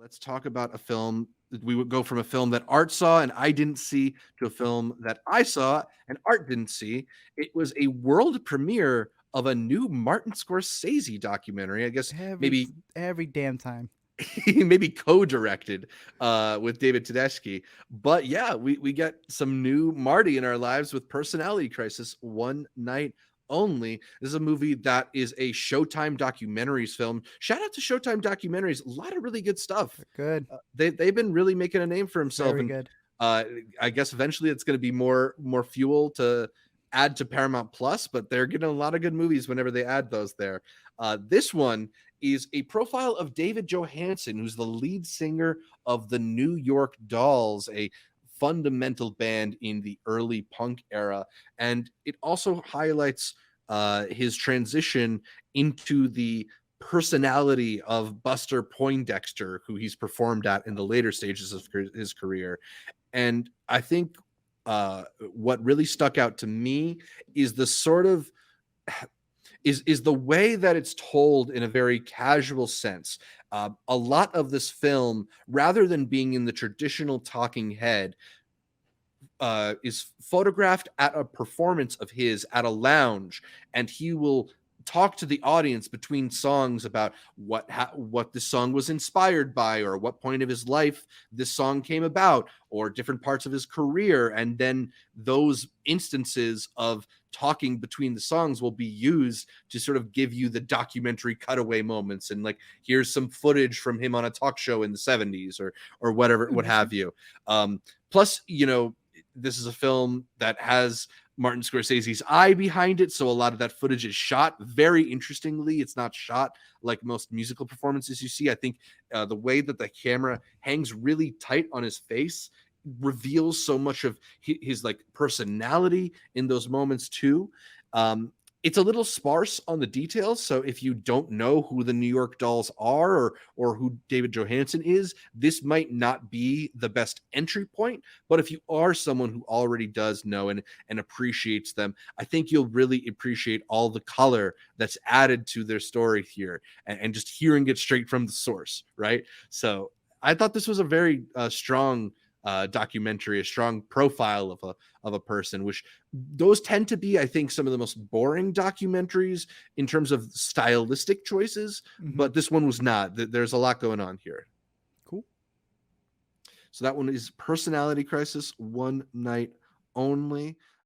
Let's talk about a film. We would go from a film that Art saw and I didn't see to a film that I saw and Art didn't see. It was a world premiere of a new Martin Scorsese documentary. I guess Every maybe every damn time. maybe co-directed with David Tedeschi. But yeah, we get some new Marty in our lives with Personality Crisis One Night Only. This is a movie that is a Showtime Documentaries film. Shout out to Showtime Documentaries. A lot of really good stuff. Good. They've been really making a name for himself, Very and good. uh, I guess eventually it's going to be more fuel to add to Paramount Plus. But they're getting a lot of good movies whenever they add those there. This one is a profile of David Johansen, who's the lead singer of the New York Dolls, a fundamental band in the early punk era, and it also highlights his transition into the personality of Buster Poindexter, who he's performed at in the later stages of his career. And I think what really stuck out to me is the sort of is the way that it's told in a very casual sense. A lot of this film, rather than being in the traditional talking head, is photographed at a performance of his at a lounge, and he will talk to the audience between songs about what this song was inspired by, or what point of his life this song came about, or different parts of his career. And then those instances of talking between the songs will be used to sort of give you the documentary cutaway moments, and like, here's some footage from him on a talk show in the 70s, or whatever, what Interesting. have you. Plus, this is a film that has Martin Scorsese's eye behind it, so a lot of that footage is shot very interestingly. It's not shot like most musical performances you see. I think the way that the camera hangs really tight on his face reveals so much of his like personality in those moments too. It's a little sparse on the details, so if you don't know who the New York Dolls are, or who David Johansen is, this might not be the best entry point. But if you are someone who already does know and appreciates them, I think you'll really appreciate all the color that's added to their story here, and just hearing it straight from the source, right? So I thought this was a very strong documentary, a strong profile of a person, which those tend to be, I think, some of the most boring documentaries in terms of stylistic choices. Hmm. But this one was not. There's a lot going on here. Cool. So that one is Personality Crisis One Night Only.